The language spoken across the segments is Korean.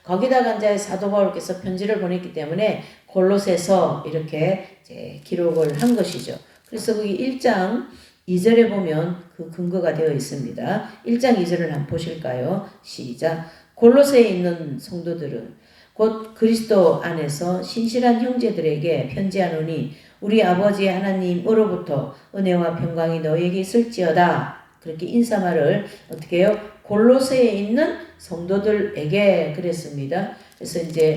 거기다가 이제 사도 바울께서 편지를 보냈기 때문에 골로새서 이렇게 이제 기록을 한 것이죠. 그래서 거기 1장 2절에 보면 그 근거가 되어 있습니다. 1장 2절을 한번 보실까요? 시작. 골로새에 있는 성도들은 곧 그리스도 안에서 신실한 형제들에게 편지하노니 우리 아버지 하나님으로부터 은혜와 평강이 너에게 있을지어다. 그렇게 인사말을 어떻게 해요? 골로새에 있는 성도들에게 그랬습니다. 그래서 이제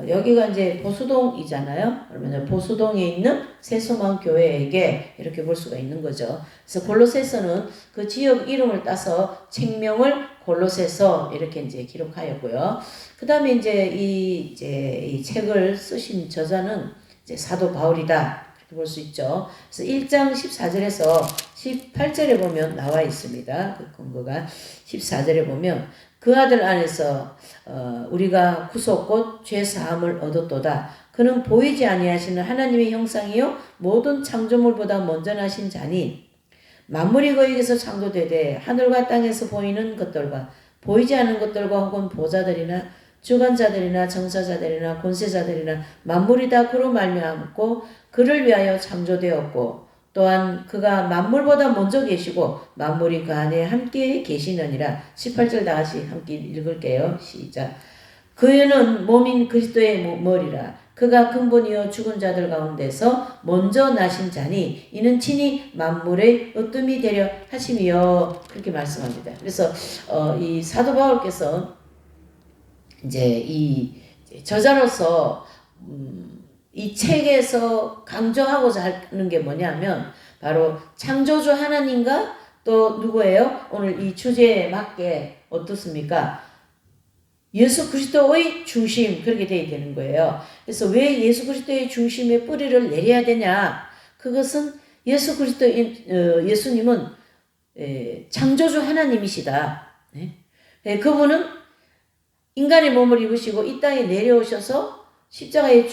여기가 이제 보수동이잖아요. 그러면 보수동에 있는 새소망 교회에게 이렇게 볼 수가 있는 거죠. 그래서 골로새서는 그 지역 이름을 따서 책명을 골로새서 이렇게 이제 기록하였고요. 그 다음에 이제 이 책을 쓰신 저자는 이제 사도 바울이다. 이렇게 볼 수 있죠. 그래서 1장 14절에서 18절에 보면 나와 있습니다. 그 근거가 14절에 보면 그 아들 안에서 우리가 구속 곧 죄 사함을 얻었도다. 그는 보이지 아니하시는 하나님의 형상이요 모든 창조물보다 먼저 나신 자니 만물이 그에게서 창조되되 하늘과 땅에서 보이는 것들과 보이지 않는 것들과 혹은 보좌들이나 주관자들이나 정사자들이나 권세자들이나 만물이 다 그로 말미암고 그를 위하여 창조되었고 또한 그가 만물보다 먼저 계시고 만물이 그 안에 함께 계시느니라. 18절 다 같이 함께 읽을게요. 시작. 그는 몸인 그리스도의 머리라. 그가 근본이요 죽은 자들 가운데서 먼저 나신 자니 이는 친히 만물의 으뜸이 되려 하심이요. 그렇게 말씀합니다. 그래서 이 사도 바울께서 이제 이 저자로서 이 책에서 강조하고자 하는 게 뭐냐면 바로 창조주 하나님과 또 누구예요? 오늘 이 주제에 맞게 어떻습니까? 예수 그리스도의 중심 그렇게 되어야 되는 거예요. 그래서 왜 예수 그리스도의 중심에 뿌리를 내려야 되냐? 그것은 예수 그리스도 예수님은 창조주 하나님이시다. 그분은 인간의 몸을 입으시고 이 땅에 내려오셔서 십자가에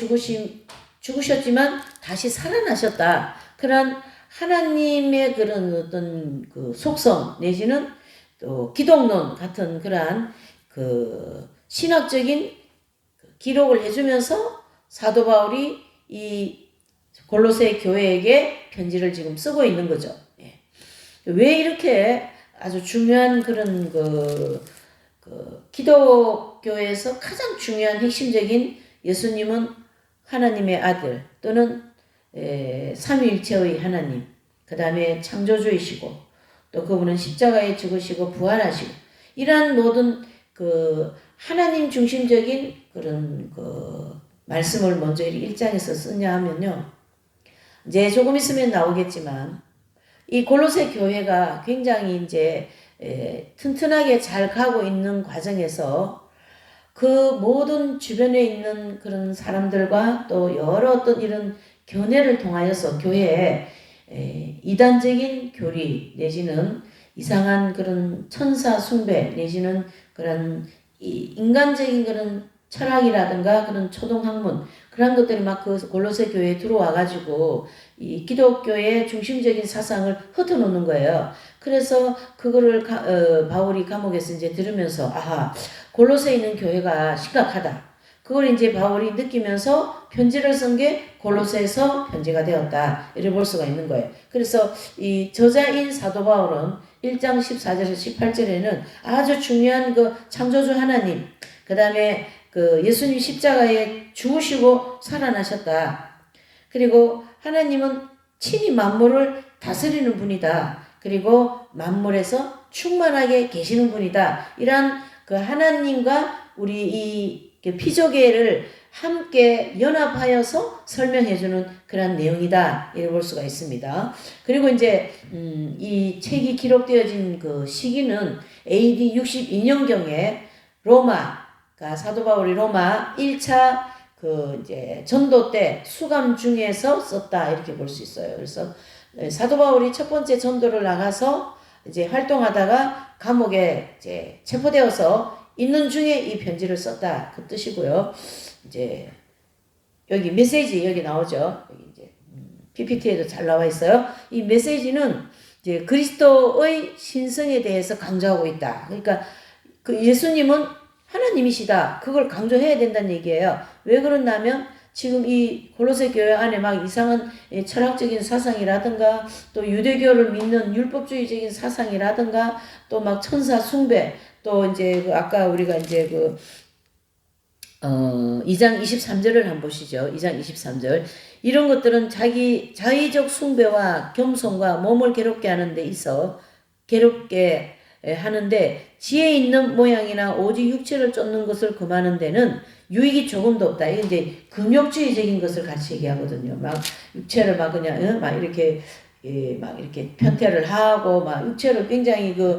죽으셨지만 다시 살아나셨다. 그런 하나님의 그런 어떤 그 속성 내지는 또 기독론 같은 그러한 그 신학적인 기록을 해주면서 사도 바울이 이 골로새 교회에게 편지를 지금 쓰고 있는 거죠. 왜 이렇게 아주 중요한 그런 그 기독교에서 가장 중요한 핵심적인 예수님은 하나님의 아들 또는 삼위일체의 하나님, 그 다음에 창조주이시고 또 그분은 십자가에 죽으시고 부활하시고 이러한 모든 그 하나님 중심적인 그런 그 말씀을 먼저 1장에서 쓰냐 하면요. 이제 조금 있으면 나오겠지만 이 골로새 교회가 굉장히 이제 튼튼하게 잘 가고 있는 과정에서 그 모든 주변에 있는 그런 사람들과 또 여러 어떤 이런 견해를 통하여서 교회에 이단적인 교리 내지는 이상한 그런 천사 숭배 내지는 그런 인간적인 그런 철학이라든가 그런 초등학문 그런 것들이 막 그 골로새 교회에 들어와 가지고 이 기독교의 중심적인 사상을 흩어놓는 거예요. 그래서 그거를 바울이 감옥에서 이제 들으면서 아하 골로새에 있는 교회가 심각하다. 그걸 이제 바울이 느끼면서 편지를 쓴 게 골로새에서 편지가 되었다. 이렇게 볼 수가 있는 거예요. 그래서 이 저자인 사도 바울은 1장 14절에서 18절에는 아주 중요한 그 창조주 하나님, 그 다음에 그 예수님 십자가에 죽으시고 살아나셨다. 그리고 하나님은 친히 만물을 다스리는 분이다. 그리고 만물에서 충만하게 계시는 분이다. 이러한 그 하나님과 우리 이 피조계를 함께 연합하여서 설명해주는 그런 내용이다. 이렇게 볼 수가 있습니다. 그리고 이제 이 책이 기록되어진 그 시기는 AD 62년경에 로마가 사도 바울이 로마 1차 그 이제 전도 때 수감 중에서 썼다 이렇게 볼 수 있어요. 그래서 사도 바울이 첫 번째 전도를 나가서 이제 활동하다가 감옥에 이제 체포되어서 있는 중에 이 편지를 썼다 그 뜻이고요. 이제 여기 메시지 여기 나오죠. 여기 이제 PPT에도 잘 나와 있어요. 이 메시지는 이제 그리스도의 신성에 대해서 강조하고 있다. 그러니까 그 예수님은 하나님이시다. 그걸 강조해야 된다는 얘기예요. 왜 그러냐면 지금 이 골로새 교회 안에 막 이상한 철학적인 사상이라든가 또 유대교를 믿는 율법주의적인 사상이라든가 또 막 천사 숭배 또 이제 그 아까 우리가 이제 2장 23절을 한번 보시죠. 2장 23절. 이런 것들은 자의적 숭배와 겸손과 몸을 괴롭게 하는 데 있어 괴롭게 하는데 지혜 있는 모양이나 오직 육체를 쫓는 것을 금하는 데는 유익이 조금도 없다. 이게 이제 금욕주의적인 것을 같이 얘기하거든요. 막 육체를 막 그냥 막 이렇게 막 이렇게 편태를 하고 막 육체를 굉장히 이렇게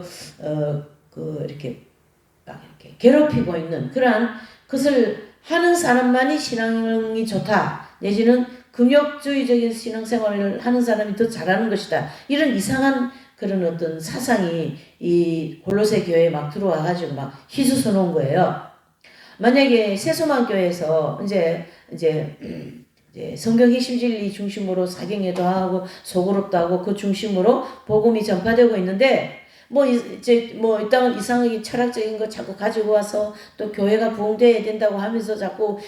막 이렇게 괴롭히고 있는 그러한 것을 하는 사람만이 신앙이 좋다. 내지는 금욕주의적인 신앙생활을 하는 사람이 더 잘하는 것이다. 이런 이상한 그런 어떤 사상이 이 골로새 교회에 막 들어와 가지고 막 희수서 놓은 거예요. 만약에 세소만 교회에서 이제 성경 핵심 진리 중심으로 사경회도 하고 소그룹도 하고 그 중심으로 복음이 전파되고 있는데 이 땅은 이상하게 철학적인 거 자꾸 가지고 와서 또 교회가 부흥돼야 된다고 하면서 자꾸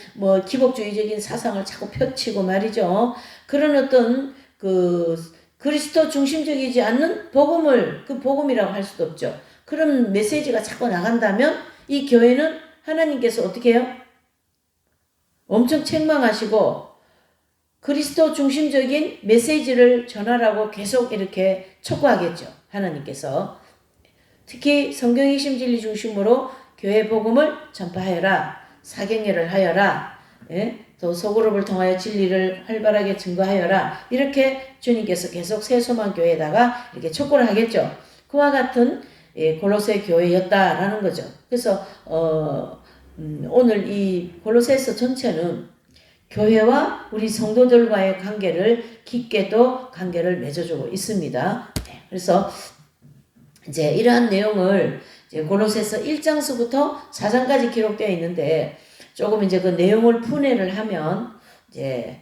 기복주의적인 사상을 자꾸 펼치고 말이죠. 그런 어떤 그리스도 중심적이지 않는 복음을 복음이라고 할 수도 없죠. 그런 메시지가 자꾸 나간다면 이 교회는 하나님께서 어떻게 해요? 엄청 책망하시고 그리스도 중심적인 메시지를 전하라고 계속 이렇게 촉구하겠죠. 하나님께서. 특히 성경 핵심 진리 중심으로 교회 복음을 전파하여라. 사경회를 하여라. 또 소그룹을 통하여 진리를 활발하게 증거하여라. 이렇게 주님께서 계속 새소만 교회에다가 이렇게 촉구를 하겠죠. 그와 같은 골로새 교회였다라는 거죠. 그래서 오늘 이 골로새서 전체는 교회와 우리 성도들과의 관계를 깊게도 관계를 맺어주고 있습니다. 그래서 이제 이러한 내용을 이제 골로새서 1장서부터 4장까지 기록되어 있는데 조금 이제 그 내용을 분해를 하면 이제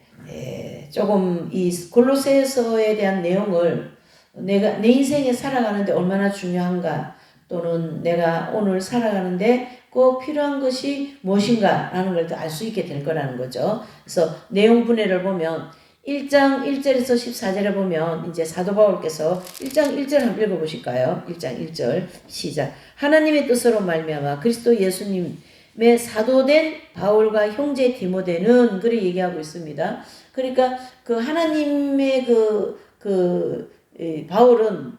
조금 이 골로새서에 대한 내용을 내가 내 인생에 살아가는데 얼마나 중요한가 또는 내가 오늘 살아가는데 꼭 필요한 것이 무엇인가 라는 걸 알 수 있게 될 거라는 거죠. 그래서 내용 분해를 보면 1장 1절에서 14절에 보면 이제 사도 바울께서 1장 1절 한번 읽어보실까요? 1장 1절 시작. 하나님의 뜻으로 말미암아 그리스도 예수님의 사도된 바울과 형제 디모데는 그렇게 얘기하고 있습니다. 그러니까 그 하나님의 바울은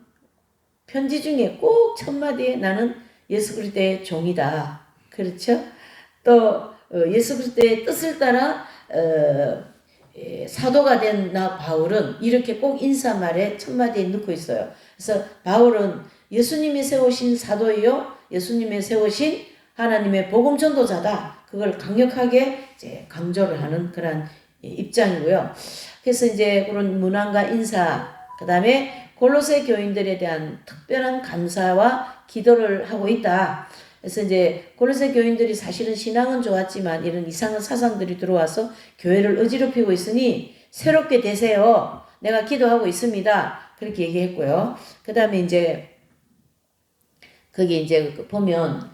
편지 중에 꼭 첫 마디에 나는 예수 그리스도의 종이다. 그렇죠? 또 예수 그리스도의 뜻을 따라 사도가 된 나 바울은 이렇게 꼭 인사말에 첫 마디에 넣고 있어요. 그래서 바울은 예수님이 세우신 사도이요, 예수님이 세우신 하나님의 복음 전도자다. 그걸 강력하게 이제 강조를 하는 그런 입장이고요. 그래서 이제 그런 문안과 인사, 그 다음에 골로새 교인들에 대한 특별한 감사와 기도를 하고 있다. 그래서 이제 골로새 교인들이 사실은 신앙은 좋았지만 이런 이상한 사상들이 들어와서 교회를 어지럽히고 있으니 새롭게 되세요. 내가 기도하고 있습니다. 그렇게 얘기했고요. 그 다음에 이제 거기 이제 보면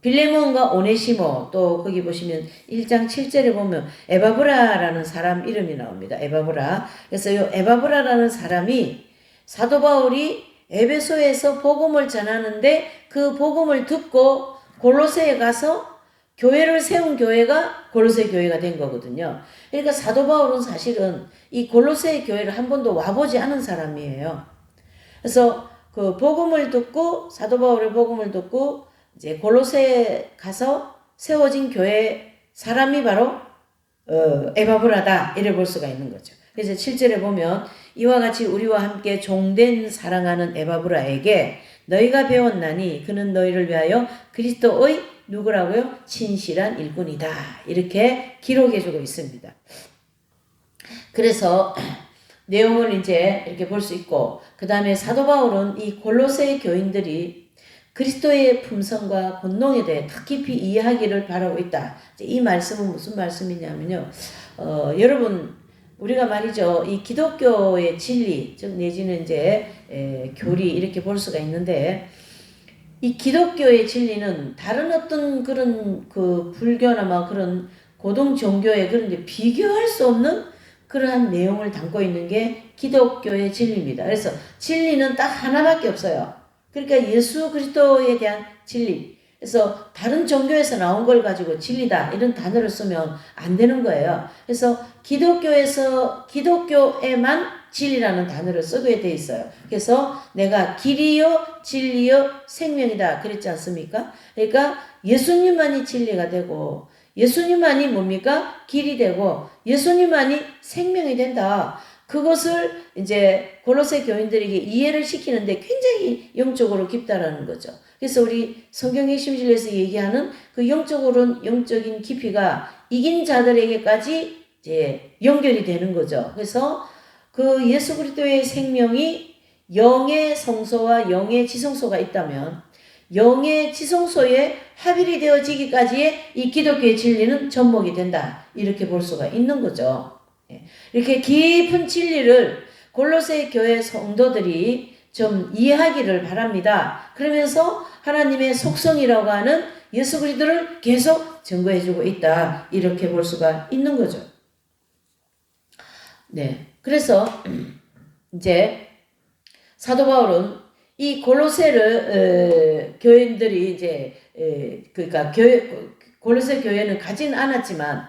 빌레몬과 오네시모 또 거기 보시면 1장 7절에 보면 에바브라라는 사람 이름이 나옵니다. 에바브라. 그래서 이 에바브라라는 사람이 사도 바울이 에베소에서 복음을 전하는데 그 복음을 듣고 골로새에 가서 교회를 세운 교회가 골로새 교회가 된 거거든요. 그러니까 사도 바울은 사실은 이 골로새 교회를 한 번도 와보지 않은 사람이에요. 그래서 그 복음을 듣고 사도 바울의 복음을 듣고 이제 골로새에 가서 세워진 교회 사람이 바로 에바브라다 이래 볼 수가 있는 거죠. 그래서 7절에 보면 이와 같이 우리와 함께 종된 사랑하는 에바브라에게 너희가 배웠나니 그는 너희를 위하여 그리스도의 누구라고요? 진실한 일꾼이다. 이렇게 기록해주고 있습니다. 그래서 내용을 이제 이렇게 볼 수 있고 그 다음에 사도 바울은 이 골로새 교인들이 그리스도의 품성과 권능에 대해 더 깊이 이해하기를 바라고 있다. 이 말씀은 무슨 말씀이냐면요. 여러분 우리가 말이죠. 이 기독교의 진리, 즉 내지는 이제 교리 이렇게 볼 수가 있는데 이 기독교의 진리는 다른 어떤 그런 그 불교나 막 그런 고등 종교의 그런 데 비교할 수 없는 그러한 내용을 담고 있는 게 기독교의 진리입니다. 그래서 진리는 딱 하나밖에 없어요. 그러니까 예수 그리스도에 대한 진리. 그래서 다른 종교에서 나온 걸 가지고 진리다 이런 단어를 쓰면 안 되는 거예요. 그래서 기독교에만 진리라는 단어를 쓰게 돼 있어요. 그래서 내가 길이요 진리요 생명이다 그랬지 않습니까? 그러니까 예수님만이 진리가 되고 예수님만이 뭡니까? 길이 되고 예수님만이 생명이 된다. 그것을 이제 골로새 교인들에게 이해를 시키는데 굉장히 영적으로 깊다라는 거죠. 그래서 우리 성경 핵심진리에서 얘기하는 그 영적인 깊이가 이긴 자들에게까지 이제 연결이 되는 거죠. 그래서 그 예수 그리스도의 생명이 영의 성소와 영의 지성소가 있다면 영의 지성소에 합일이 되어지기까지의 이 기독교의 진리는 접목이 된다. 이렇게 볼 수가 있는 거죠. 이렇게 깊은 진리를 골로새 교회 성도들이 좀 이해하기를 바랍니다. 그러면서 하나님의 속성이라고 하는 예수 그리스도를 계속 증거해주고 있다. 이렇게 볼 수가 있는 거죠. 네. 그래서 이제 사도 바울은 이 골로새를 교인들이 이제 그러니까 골로새 교회는 가진 않았지만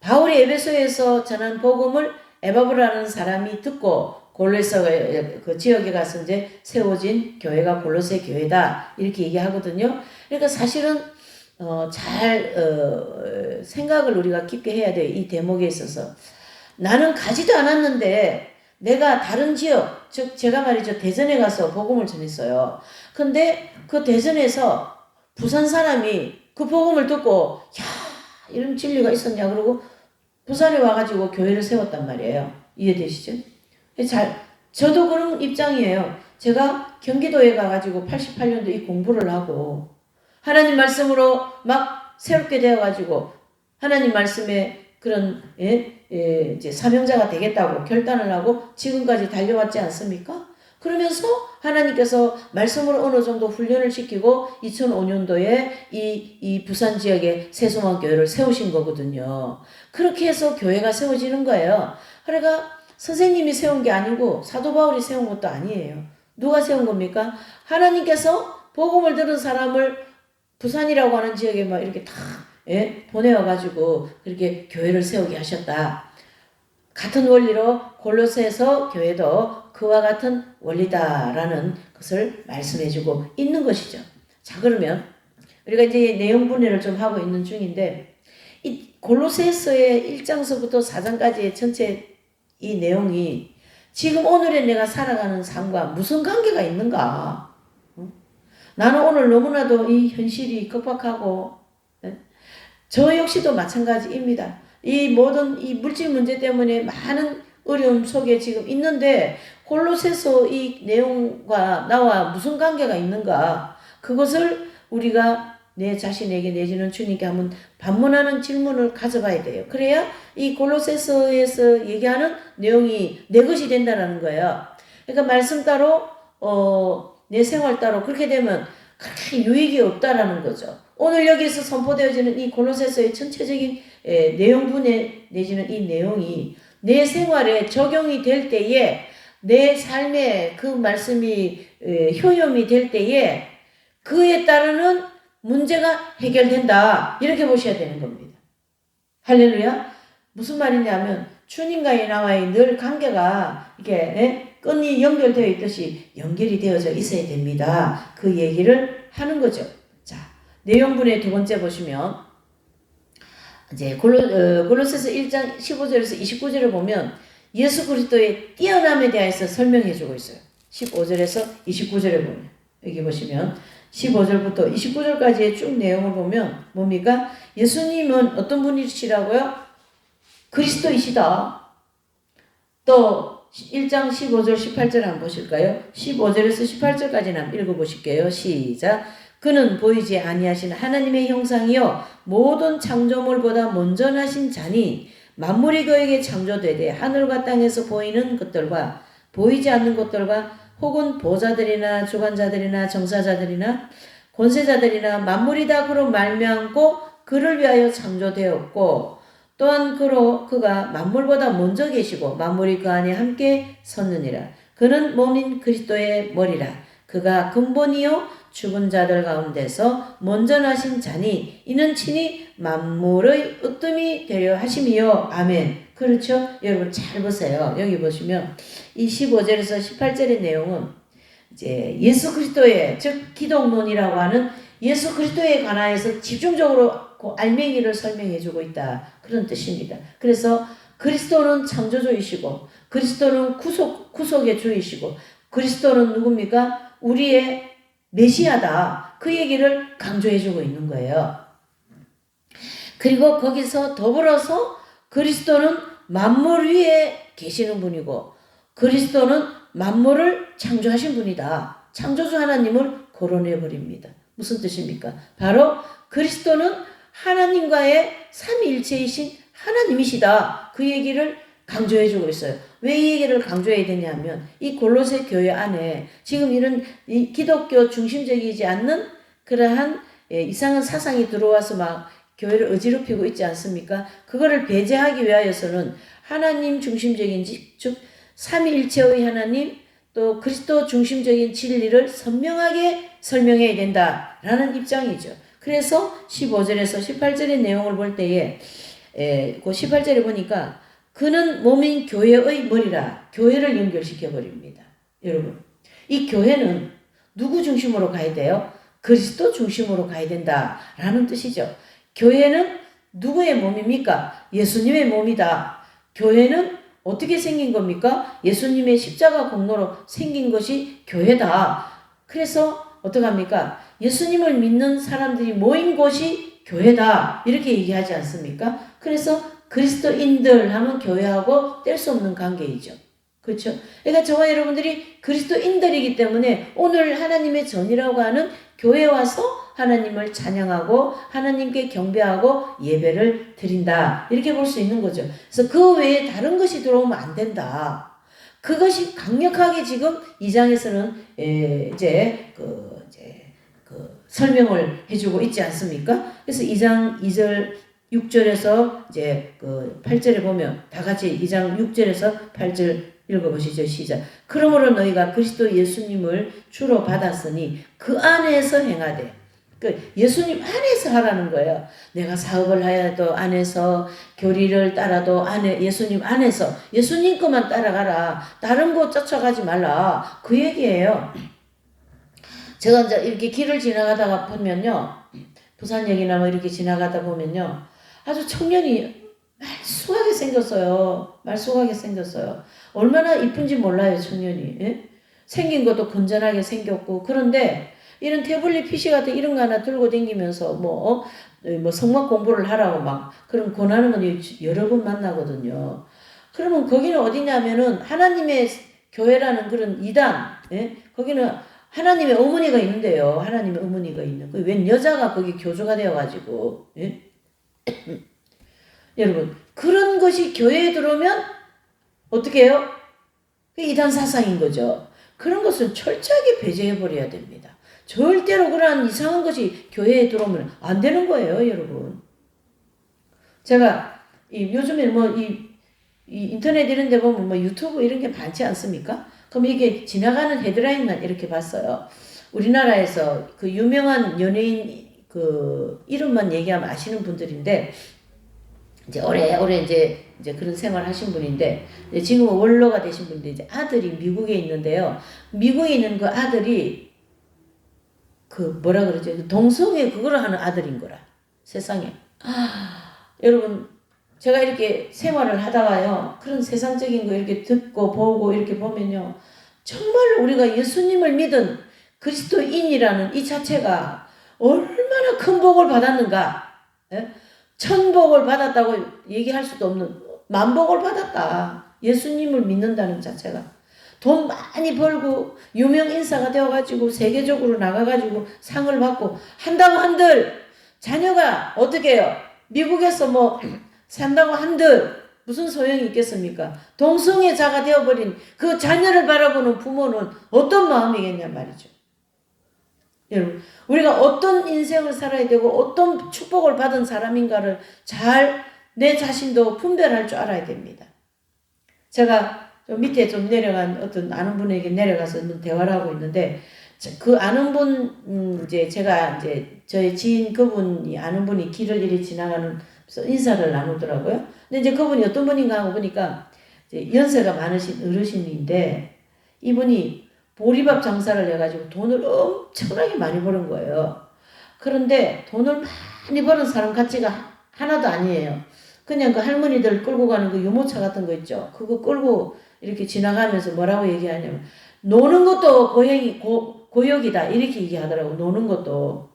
바울이 에베소에서 전한 복음을 에바브라는 사람이 듣고 골로새 그 지역에 가서 이제 세워진 교회가 골로새 교회다 이렇게 얘기하거든요. 그러니까 사실은 생각을 우리가 깊게 해야 돼요. 이 대목에 있어서 나는 가지도 않았는데 내가 다른 지역, 즉 제가 말이죠 대전에 가서 복음을 전했어요. 근데 그 대전에서 부산 사람이 그 복음을 듣고 야 이런 진리가 있었냐 그러고 부산에 와가지고 교회를 세웠단 말이에요. 이해되시죠? 저도 그런 입장이에요. 제가 경기도에 가가지고 88년도 이 공부를 하고 하나님 말씀으로 막 새롭게 되어가지고 하나님 말씀에 그런 이제 사명자가 되겠다고 결단을 하고 지금까지 달려왔지 않습니까? 그러면서 하나님께서 말씀으로 어느 정도 훈련을 시키고 2005년도에 이 부산 지역에 새소망 교회를 세우신 거거든요. 그렇게 해서 교회가 세워지는 거예요. 그러니까 선생님이 세운 게 아니고 사도 바울이 세운 것도 아니에요. 누가 세운 겁니까? 하나님께서 복음을 들은 사람을 부산이라고 하는 지역에 막 이렇게 다 보내와가지고 그렇게 교회를 세우게 하셨다. 같은 원리로 골로새서 교회도 그와 같은 원리다라는 것을 말씀해주고 있는 것이죠. 자, 그러면 우리가 이제 내용 분해를 좀 하고 있는 중인데 이 골로새서의 1장서부터 4장까지의 전체 이 내용이 지금 오늘의 내가 살아가는 삶과 무슨 관계가 있는가? 나는 오늘 너무나도 이 현실이 급박하고 저 역시도 마찬가지입니다. 이 모든 이 물질 문제 때문에 많은 어려움 속에 지금 있는데 골로새서 이 내용과 나와 무슨 관계가 있는가? 그것을 우리가 내 자신에게 내지는 주님께 한번 반문하는 질문을 가져봐야 돼요. 그래야 이 골로새서에서 얘기하는 내용이 내 것이 된다는 거예요. 그러니까 말씀 따로 내 생활 따로 그렇게 되면 그렇게 유익이 없다라는 거죠. 오늘 여기서 선포되어지는 이 골로새서의 전체적인 내용분에 내지는 이 내용이 내 생활에 적용이 될 때에 내 삶에 그 말씀이 효용이 될 때에 그에 따르는 문제가 해결된다. 이렇게 보셔야 되는 겁니다. 할렐루야. 무슨 말이냐면 주님과의 나와의 늘 관계가 이렇게 끈이 연결되어 있듯이 연결이 되어져 있어야 됩니다. 그 얘기를 하는 거죠. 자, 내용분의 두 번째 보시면 이제 골로새서 1장 15절에서 29절을 보면 예수 그리스도의 뛰어남에 대해서 설명해 주고 있어요. 15절에서 29절에 보면 여기 보시면 15절부터 29절까지의 쭉 내용을 보면 뭡니까? 예수님은 어떤 분이시라고요? 그리스도이시다. 또 1장 15절 18절 한번 보실까요? 15절에서 18절까지는 한번 읽어보실게요. 시작. 그는 보이지 아니하신 하나님의 형상이요 모든 창조물보다 먼저 나신 자니 만물이 그에게 창조되되 하늘과 땅에서 보이는 것들과 보이지 않는 것들과 혹은 보좌들이나 주관자들이나 정사자들이나 권세자들이나 만물이 다 그로 말미암고 그를 위하여 창조되었고 또한 그가 만물보다 먼저 계시고 만물이 그 안에 함께 섰느니라. 그는 몸인 그리스도의 머리라. 그가 근본이요 죽은 자들 가운데서 먼저 나신 자니 이는 친히 만물의 으뜸이 되려 하심이요. 아멘. 그렇죠? 여러분 잘 보세요. 여기 보시면 이 15절에서 18절의 내용은 이제 예수 그리스도의 즉 기독론이라고 하는 예수 그리스도에 관하여서 집중적으로 그 알맹이를 설명해 주고 있다. 그런 뜻입니다. 그래서 그리스도는 창조주이시고 그리스도는 구속의 주이시고 그리스도는 누굽니까? 우리의 메시아다. 그 얘기를 강조해 주고 있는 거예요. 그리고 거기서 더불어서 그리스도는 만물 위에 계시는 분이고 그리스도는 만물을 창조하신 분이다. 창조주 하나님을 거론해 버립니다. 무슨 뜻입니까? 바로 그리스도는 하나님과의 삼위일체이신 하나님이시다. 그 얘기를 강조해 주고 있어요. 왜 이 얘기를 강조해야 되냐면 이 골로새 교회 안에 지금 이런 이 기독교 중심적이지 않는 그러한 이상한 사상이 들어와서 막 교회를 어지럽히고 있지 않습니까? 그거를 배제하기 위하여서는 하나님 중심적인 즉 삼위일체의 하나님 또 그리스도 중심적인 진리를 선명하게 설명해야 된다라는 입장이죠. 그래서 15절에서 18절의 내용을 볼 때에 그 18절에 보니까 그는 몸인 교회의 머리라 교회를 연결시켜 버립니다. 여러분 이 교회는 누구 중심으로 가야 돼요? 그리스도 중심으로 가야 된다라는 뜻이죠. 교회는 누구의 몸입니까? 예수님의 몸이다. 교회는 어떻게 생긴 겁니까? 예수님의 십자가 공로로 생긴 것이 교회다. 그래서 어떡합니까? 예수님을 믿는 사람들이 모인 곳이 교회다. 이렇게 얘기하지 않습니까? 그래서 그리스도인들 하면 교회하고 뗄 수 없는 관계이죠. 그렇죠? 그러니까 저와 여러분들이 그리스도인들이기 때문에 오늘 하나님의 전이라고 하는 교회에 와서 하나님을 찬양하고 하나님께 경배하고 예배를 드린다. 이렇게 볼 수 있는 거죠. 그래서 그 외에 다른 것이 들어오면 안 된다. 그것이 강력하게 지금 2장에서는 이제 설명을 해주고 있지 않습니까? 그래서 2장 2절 6절에서 이제 8절에 보면 다 같이 2장 6절에서 8절 읽어보시죠. 시작. 그러므로 너희가 그리스도 예수님을 주로 받았으니 그 안에서 행하되 예수님 안에서 하라는 거예요. 내가 사업을 하여도 안에서 교리를 따라도 예수님 안에서 예수님 것만 따라가라. 다른 거 쫓아가지 말라. 그 얘기예요. 제가 이제 이렇게 길을 지나가다가 보면요. 부산역이나 뭐 이렇게 지나가다 보면요. 아주 청년이 말쑥하게 생겼어요. 말쑥하게 생겼어요. 얼마나 이쁜지 몰라요, 청년이. 예? 생긴 것도 건전하게 생겼고. 그런데 이런 태블릿 PC 같은 이런 거 하나 들고 다니면서 뭐 성막 공부를 하라고 막 그런 권하는 건 여러 번 만나거든요. 그러면 거기는 어디냐면은 하나님의 교회라는 그런 이단, 예? 거기는 하나님의 어머니가 있는데요. 하나님의 어머니가 있는. 웬 여자가 거기 교주가 되어가지고, 예? 여러분, 그런 것이 교회에 들어오면 어떻게 해요? 이단 사상인 거죠. 그런 것은 철저하게 배제해버려야 됩니다. 절대로 그러한 이상한 것이 교회에 들어오면 안 되는 거예요, 여러분. 제가 요즘에 이 인터넷 이런 데 보면 뭐 유튜브 이런 게 많지 않습니까? 그럼 이게 지나가는 헤드라인만 이렇게 봤어요. 우리나라에서 그 유명한 연예인 그 이름만 얘기하면 아시는 분들인데 이제 오래 이제 그런 생활 하신 분인데 지금은 원로가 되신 분인데 이제 아들이 미국에 있는데요. 미국에 있는 그 아들이 그 뭐라 그러죠? 동성애 그거를 하는 아들인 거라. 세상에. 여러분 제가 이렇게 생활을 하다가요. 그런 세상적인 거 이렇게 듣고 보고 이렇게 보면요. 정말 우리가 예수님을 믿은 그리스도인이라는 이 자체가 얼마나 큰 복을 받았는가. 예? 천복을 받았다고 얘기할 수도 없는 만복을 받았다. 예수님을 믿는다는 자체가. 돈 많이 벌고 유명 인사가 되어가지고 세계적으로 나가가지고 상을 받고 한다고 한들 자녀가 어떻게 해요? 미국에서 뭐 산다고 한들 무슨 소용이 있겠습니까? 동성애 자가 되어버린 그 자녀를 바라보는 부모는 어떤 마음이겠냐 말이죠. 여러분, 우리가 어떤 인생을 살아야 되고 어떤 축복을 받은 사람인가를 잘 내 자신도 분별할 줄 알아야 됩니다. 제가 좀 밑에 좀 내려간 어떤 아는 분에게 내려가서 대화를 하고 있는데, 그 아는 분, 이제 제가 이제 저희 지인 그분이 아는 분이 길을 이리 지나가는 인사를 나누더라고요. 근데 이제 그분이 어떤 분인가 하고 보니까 이제 연세가 많으신 어르신인데, 이분이 보리밥 장사를 해가지고 돈을 엄청나게 많이 버는 거예요. 그런데 돈을 많이 버는 사람 같지가 하나도 아니에요. 그냥 그 할머니들 끌고 가는 그 유모차 같은 거 있죠. 그거 끌고 이렇게 지나가면서 뭐라고 얘기하냐면, 노는 것도 고역이다. 이렇게 얘기하더라고. 노는 것도.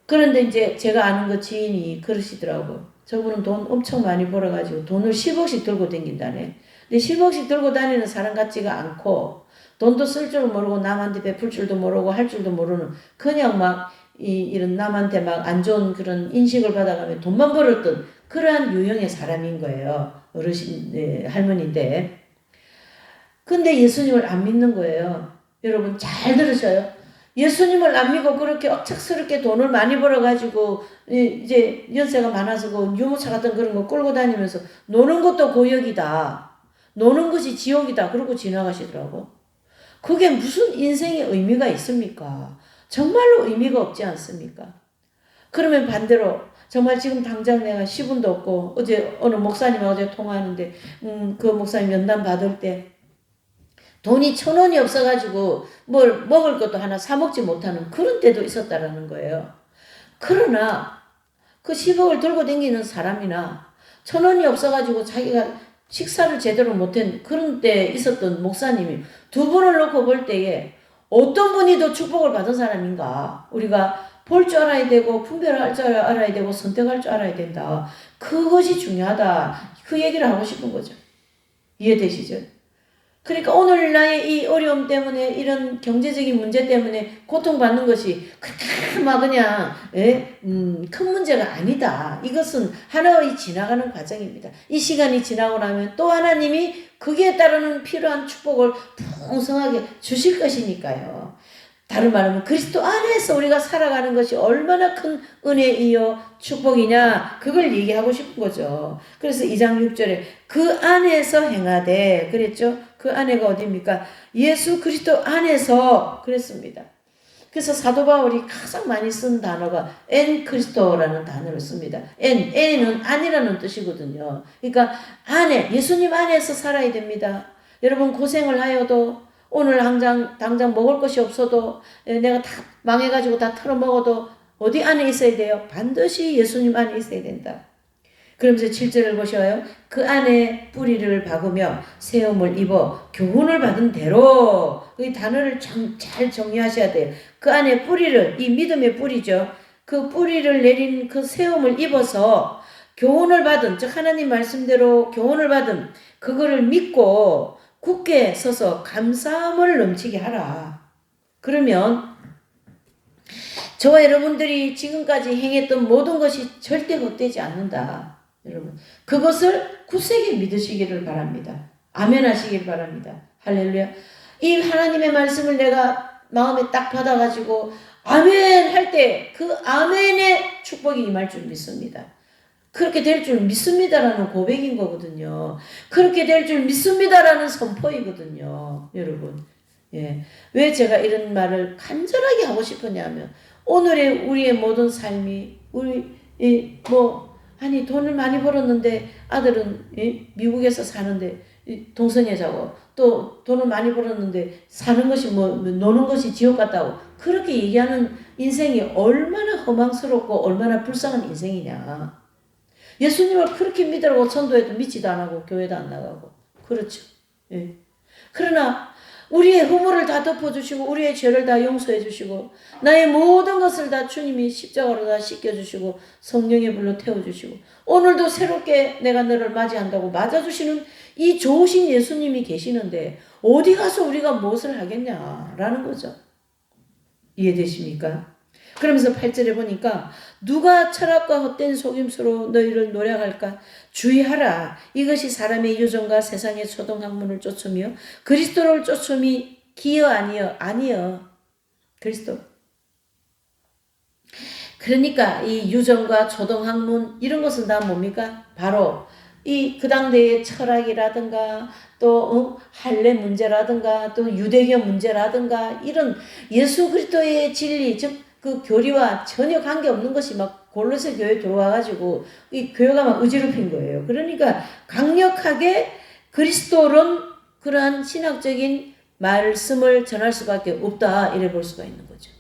그런데 이제 제가 아는 그 지인이 그러시더라고. 저분은 돈 엄청 많이 벌어가지고 돈을 10억씩 들고 다닌다네. 근데 10억씩 들고 다니는 사람 같지가 않고, 돈도 쓸 줄 모르고 남한테 베풀 줄도 모르고 할 줄도 모르는, 그냥 막 이런 남한테 막 안 좋은 그런 인식을 받아가며 돈만 벌었던 그러한 유형의 사람인 거예요. 어르신, 할머니인데. 근데 예수님을 안 믿는 거예요. 여러분 잘 들으셔요. 예수님을 안 믿고 그렇게 억척스럽게 돈을 많이 벌어가지고 이제 연세가 많아서 그 유모차 같은 그런 거 끌고 다니면서 노는 것도 고역이다. 노는 것이 지옥이다. 그러고 지나가시더라고. 그게 무슨 인생의 의미가 있습니까? 정말로 의미가 없지 않습니까? 그러면 반대로 정말 지금 당장 내가 10원도 없고, 어제 어느 목사님하고 어제 통화하는데 그 목사님 면담 받을 때 돈이 1,000원이 없어가지고 뭘 먹을 것도 하나 사 먹지 못하는 그런 때도 있었다라는 거예요. 그러나 그 10억을 들고 다니는 사람이나 1,000원이 없어가지고 자기가 식사를 제대로 못한 그런 때 있었던 목사님이 두 분을 놓고 볼 때에 어떤 분이 더 축복을 받은 사람인가? 우리가 볼 줄 알아야 되고 분별할 줄 알아야 되고 선택할 줄 알아야 된다. 그것이 중요하다. 그 얘기를 하고 싶은 거죠. 이해되시죠? 그러니까 오늘 나의 이 어려움 때문에 이런 경제적인 문제 때문에 고통받는 것이 그렇게 막 그냥 큰 문제가 아니다. 이것은 하나의 지나가는 과정입니다. 이 시간이 지나고 나면 또 하나님이 거기에 따르는 필요한 축복을 풍성하게 주실 것이니까요. 다른 말하면 그리스도 안에서 우리가 살아가는 것이 얼마나 큰 은혜이요 축복이냐, 그걸 얘기하고 싶은 거죠. 그래서 2장 6절에 그 안에서 행하되 그랬죠. 그 안에가 어디입니까? 예수 그리스도 안에서 그랬습니다. 그래서 사도 바울이 가장 많이 쓴 단어가 엔 크리스토라는 단어를 씁니다. 엔은 안이라는 뜻이거든요. 그러니까 안에, 예수님 안에서 살아야 됩니다. 여러분 고생을 하여도, 오늘 당장 먹을 것이 없어도, 내가 다 망해가지고 다 털어먹어도 어디 안에 있어야 돼요? 반드시 예수님 안에 있어야 된다. 그러면서 7절을 보셔요. 그 안에 뿌리를 박으며 세움을 입어 교훈을 받은 대로, 이 단어를 잘 정리하셔야 돼요. 그 안에 뿌리를, 이 믿음의 뿌리죠. 그 뿌리를 내린 그 세움을 입어서 교훈을 받은, 즉 하나님 말씀대로 교훈을 받은 그거를 믿고 굳게 서서 감사함을 넘치게 하라. 그러면 저와 여러분들이 지금까지 행했던 모든 것이 절대 헛되지 않는다. 여러분, 그것을 굳세게 믿으시기를 바랍니다. 아멘 하시길 바랍니다. 할렐루야. 이 하나님의 말씀을 내가 마음에 딱 받아가지고 아멘 할 때 그 아멘의 축복이 임할 줄 믿습니다. 그렇게 될 줄 믿습니다라는 고백인 거거든요. 그렇게 될 줄 믿습니다라는 선포이거든요. 여러분. 예. 왜 제가 이런 말을 간절하게 하고 싶었냐면, 오늘의 우리의 모든 삶이, 아니 돈을 많이 벌었는데 아들은 미국에서 사는데 동성애자고, 또 돈을 많이 벌었는데 사는 것이 노는 것이 지옥 같다고 그렇게 얘기하는 인생이 얼마나 허망스럽고 얼마나 불쌍한 인생이냐. 예수님을 그렇게 믿으라고 전도해도 믿지도 안 하고 교회도 안 나가고 그렇죠. 예. 그러나 우리의 허물을 다 덮어주시고 우리의 죄를 다 용서해 주시고 나의 모든 것을 다 주님이 십자가로 다 씻겨주시고 성령의 불로 태워주시고 오늘도 새롭게 내가 너를 맞이한다고 맞아주시는 이 좋으신 예수님이 계시는데 어디 가서 우리가 무엇을 하겠냐라는 거죠. 이해되십니까? 그러면서 8절에 보니까 누가 철학과 헛된 속임수로 너희를 노략할까? 주의하라. 이것이 사람의 유전과 세상의 초등학문을 쫓으며 그리스도를 쫓음이 기여 아니여. 그리스도. 그러니까 이 유전과 초등학문 이런 것은 다 뭡니까? 바로 이 그 당대의 철학이라든가 또 할례 문제라든가 또 유대교 문제라든가 이런 예수 그리스도의 진리 즉 그 교리와 전혀 관계없는 것이 막 골로새 교회에 들어와가지고 이 교회가 막 어지럽힌 거예요. 그러니까 강력하게 그리스도론 그러한 신학적인 말씀을 전할 수밖에 없다 이래 볼 수가 있는 거죠.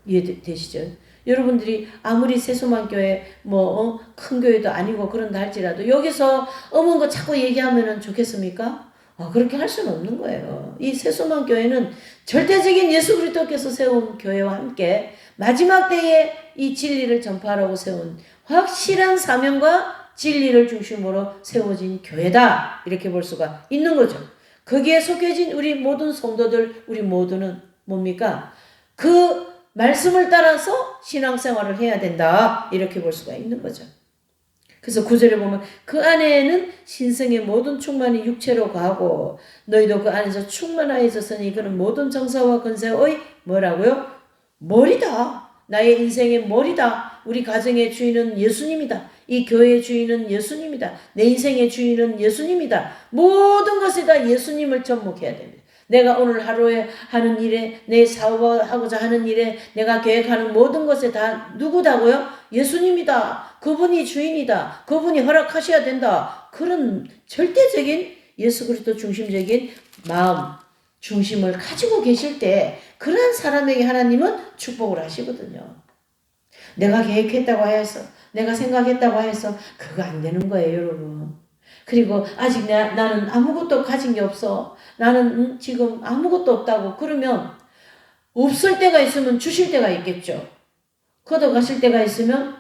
이해되시죠? 여러분들이 아무리 세수만교회 큰 교회도 아니고 그런다 할지라도 여기서 어머니 거 자꾸 얘기하면 좋겠습니까? 그렇게 할 수는 없는 거예요. 이 세수만교회는 절대적인 예수 그리스도께서 세운 교회와 함께 마지막 때에 이 진리를 전파하라고 세운 확실한 사명과 진리를 중심으로 세워진 교회다 이렇게 볼 수가 있는 거죠. 거기에 속해진 우리 모든 성도들 우리 모두는 뭡니까? 그 말씀을 따라서 신앙생활을 해야 된다 이렇게 볼 수가 있는 거죠. 그래서 9절에 보면 그 안에는 신성의 모든 충만이 육체로 가고 너희도 그 안에서 충만하여졌으니 그는 모든 정사와 권세의 뭐라고요? 머리다. 나의 인생의 머리다. 우리 가정의 주인은 예수님이다. 이 교회의 주인은 예수님이다. 내 인생의 주인은 예수님이다. 모든 것에 다 예수님을 접목해야 됩니다. 내가 오늘 하루에 하는 일에 내 사업하고자 하는 일에 내가 계획하는 모든 것에 다 누구다고요? 예수님이다. 그분이 주인이다. 그분이 허락하셔야 된다. 그런 절대적인 예수 그리스도 중심적인 마음 중심을 가지고 계실 때 그런 사람에게 하나님은 축복을 하시거든요. 내가 계획했다고 해서 내가 생각했다고 해서 그거 안 되는 거예요, 여러분. 그리고 아직 나는 아무것도 가진 게 없어. 나는 지금 아무것도 없다고 그러면 없을 때가 있으면 주실 때가 있겠죠. 걷어가실 때가 있으면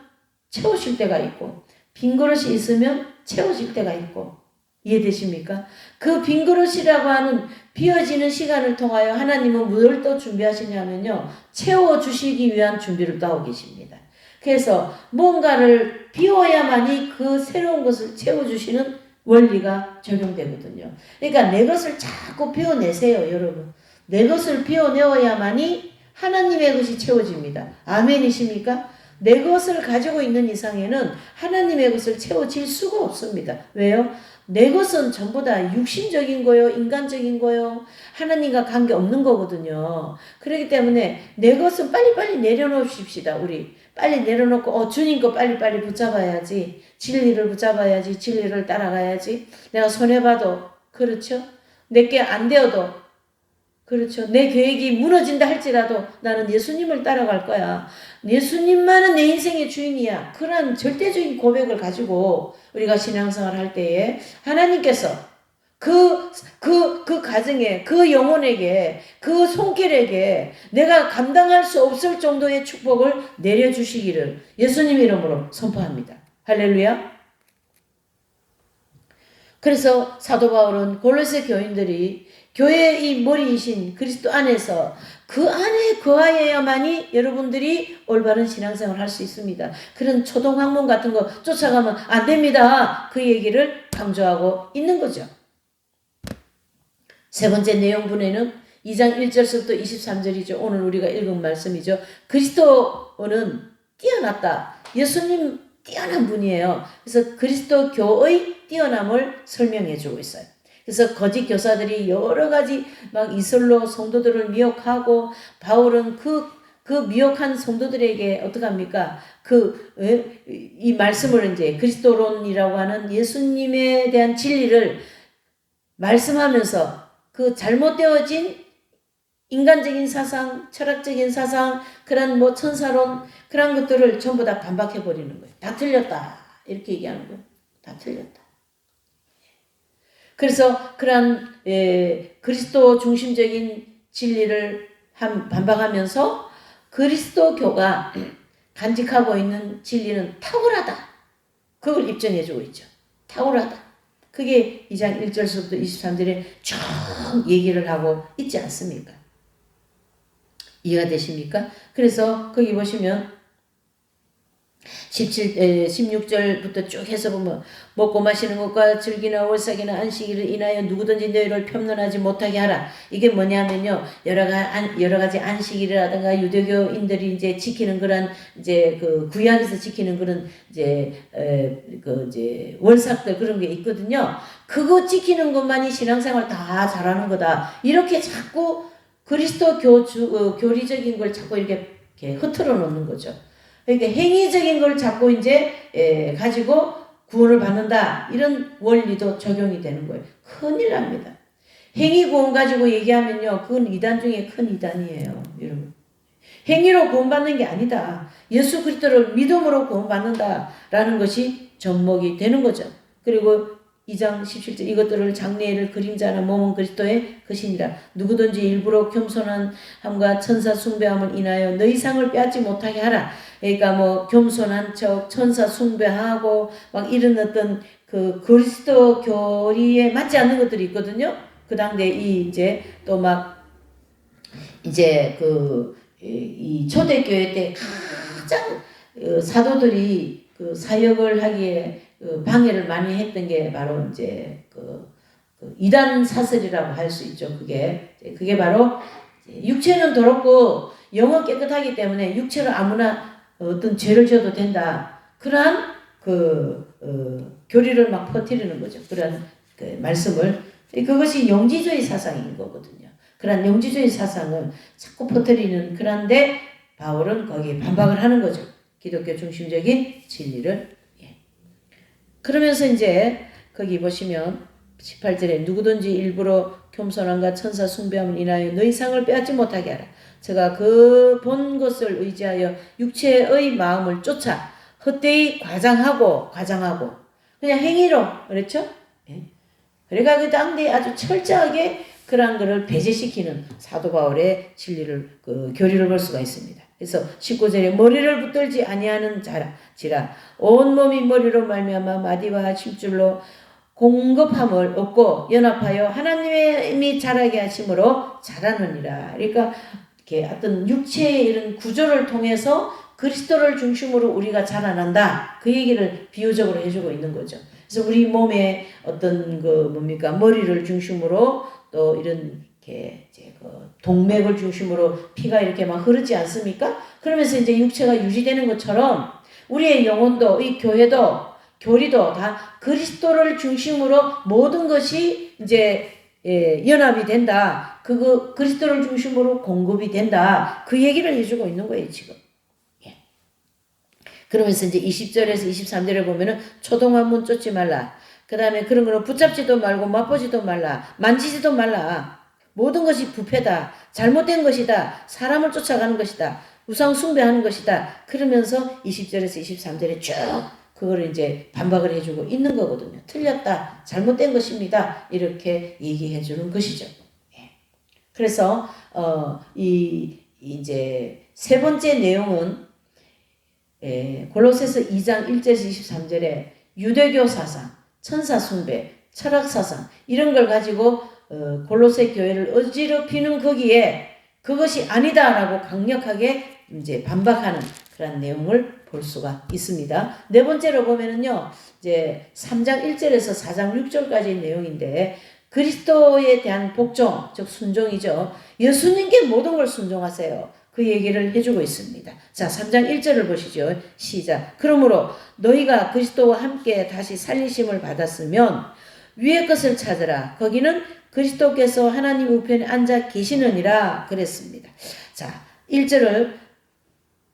채우실 때가 있고 빈 그릇이 있으면 채워질 때가 있고 이해되십니까? 그 빈 그릇이라고 하는 비어지는 시간을 통하여 하나님은 뭘 또 준비하시냐면요. 채워주시기 위한 준비를 또 하고 계십니다. 그래서 뭔가를 비워야만이 그 새로운 것을 채워주시는 원리가 적용되거든요. 그러니까 내 것을 자꾸 비워내세요, 여러분. 내 것을 비워내어야만이 하나님의 것이 채워집니다. 아멘이십니까? 내 것을 가지고 있는 이상에는 하나님의 것을 채워질 수가 없습니다. 왜요? 내 것은 전부 다 육신적인 거요, 인간적인 거요, 하나님과 관계 없는 거거든요. 그렇기 때문에 내 것은 빨리빨리 내려놓으십시다, 우리. 빨리 내려놓고, 주님 거 빨리빨리 붙잡아야지. 진리를 붙잡아야지. 진리를 따라가야지. 내가 손해봐도, 그렇죠? 내게 안 되어도, 그렇죠. 내 계획이 무너진다 할지라도 나는 예수님을 따라갈 거야. 예수님만은 내 인생의 주인이야. 그런 절대적인 고백을 가지고 우리가 신앙생활 할 때에 하나님께서 그 가정에, 그 영혼에게, 그 손길에게 내가 감당할 수 없을 정도의 축복을 내려주시기를 예수님 이름으로 선포합니다. 할렐루야. 그래서 사도 바울은 골로새 교인들이 교회의 이 머리이신 그리스도 안에서 그 안에 거하여야만이 여러분들이 올바른 신앙생활을 할 수 있습니다. 그런 초등학문 같은 거 쫓아가면 안 됩니다. 그 얘기를 강조하고 있는 거죠. 세 번째 내용분에는 2장 1절부터 23절이죠. 오늘 우리가 읽은 말씀이죠. 그리스도는 뛰어났다. 예수님 뛰어난 분이에요. 그래서 그리스도교의 뛰어남을 설명해 주고 있어요. 그래서 거짓 교사들이 여러 가지 막 이설로 성도들을 미혹하고 바울은 그 미혹한 성도들에게 어떡합니까? 이 말씀을 이제 그리스도론이라고 하는 예수님에 대한 진리를 말씀하면서 그 잘못되어진 인간적인 사상, 철학적인 사상, 그런 천사론, 그런 것들을 전부 다 반박해버리는 거예요. 다 틀렸다. 이렇게 얘기하는 거예요. 다 틀렸다. 그래서 그런 그리스도 중심적인 진리를 반박하면서 그리스도교가 간직하고 있는 진리는 탁월하다. 그걸 입증해주고 있죠. 탁월하다. 그게 2장 1절부터 23절에 쭉 얘기를 하고 있지 않습니까? 이해가 되십니까? 그래서 거기 보시면 16절부터 쭉 해서 보면 먹고 마시는 것과 즐기나 월삭이나 안식일을 인하여 누구든지 너희를 편론하지 못하게 하라. 이게 뭐냐면요. 여러 가지 안식일이라든가 유대교인들이 이제 지키는 그런 이제 그 구약에서 지키는 그런 이제 월삭들 그런 게 있거든요. 그거 지키는 것만이 신앙생활 다 잘하는 거다. 이렇게 자꾸 그리스도 교리적인 걸 자꾸 이렇게 흐트러 놓는 거죠. 그러니까 행위적인 걸 자꾸 이제 가지고 구원을 받는다. 이런 원리도 적용이 되는 거예요. 큰일 납니다. 행위 구원 가지고 얘기하면요. 그건 이단 중에 큰 이단이에요. 여러분. 행위로 구원받는 게 아니다. 예수 그리스도를 믿음으로 구원받는다라는 것이 접목이 되는 거죠. 그리고 2장 17절 이것들을 장래를 그림자나 몸은 그리스도의 것이니라. 누구든지 일부러 겸손한 함과 천사 숭배함을 인하여 너희 상을 빼앗지 못하게 하라. 그러니까 뭐 겸손한 척 천사 숭배하고 막 이런 어떤 그 그리스도 교리에 맞지 않는 것들이 있거든요. 그 당대 이제 또 막 이제 이 초대교회 때 가장 사도들이 그 사역을 하기에 방해를 많이 했던 게 바로 이제 이단 사설이라고 할 수 있죠. 그게 바로 육체는 더럽고 영은 깨끗하기 때문에 육체로 아무나 어떤 죄를 지어도 된다. 그러한 교리를 막 퍼뜨리는 거죠. 그런 말씀을 그것이 영지주의 사상인 거거든요. 그런 영지주의 사상을 자꾸 퍼뜨리는 그런데 바울은 거기에 반박을 하는 거죠. 기독교 중심적인 진리를. 그러면서 이제 거기 보시면 18절에 누구든지 일부러 겸손함과 천사 숭배함을 인하여 너희 상을 빼앗지 못하게 하라. 제가 그 본 것을 의지하여 육체의 마음을 쫓아 헛되이 과장하고 그냥 행위로 그렇죠? 그러니까 그 당대에 아주 철저하게 그런 것을 배제시키는 사도 바울의 진리를 교리를 볼 수가 있습니다. 그래서 19절에 머리를 붙들지 아니하는 자라 온몸이 머리로 말미암아 마디와 힘줄로 공급함을 얻고 연합하여 하나님이 자라게 하심으로 자라느니라. 그러니까 이렇게 어떤 육체의 이런 구조를 통해서 그리스도를 중심으로 우리가 자라난다. 그 얘기를 비유적으로 해주고 있는 거죠. 그래서 우리 몸에 어떤 머리를 중심으로 또 이런 이제 동맥을 중심으로 피가 이렇게 막 흐르지 않습니까? 그러면서 이제 육체가 유지되는 것처럼 우리의 영혼도 이 교회도 교리도 다 그리스도를 중심으로 모든 것이 이제 연합이 된다. 그리스도를 중심으로 공급이 된다. 그 얘기를 해주고 있는 거예요, 지금. 그러면서 이제 20절에서 23절에 보면은 초동한문 쫓지 말라. 그 다음에 그런 거는 붙잡지도 말고 맛보지도 말라. 만지지도 말라. 모든 것이 부패다. 잘못된 것이다. 사람을 쫓아가는 것이다. 우상 숭배하는 것이다. 그러면서 20절에서 23절에 쭉 그거를 이제 반박을 해주고 있는 거거든요. 틀렸다. 잘못된 것입니다. 이렇게 얘기해 주는 것이죠. 그래서 이제 세 번째 내용은 골로새서 2장 1절에서 23절에 유대교 사상, 천사 숭배, 철학 사상 이런 걸 가지고 골로새 교회를 어지럽히는 거기에 그것이 아니다라고 강력하게 이제 반박하는 그런 내용을 볼 수가 있습니다. 네 번째로 보면은요, 이제 3장 1절에서 4장 6절까지의 내용인데 그리스도에 대한 복종, 즉 순종이죠. 예수님께 모든 걸 순종하세요. 그 얘기를 해주고 있습니다. 자, 3장 1절을 보시죠. 시작. 그러므로 너희가 그리스도와 함께 다시 살리심을 받았으면 위의 것을 찾으라. 거기는 그리스도께서 하나님 우편에 앉아 계시느니라 그랬습니다. 자, 1절을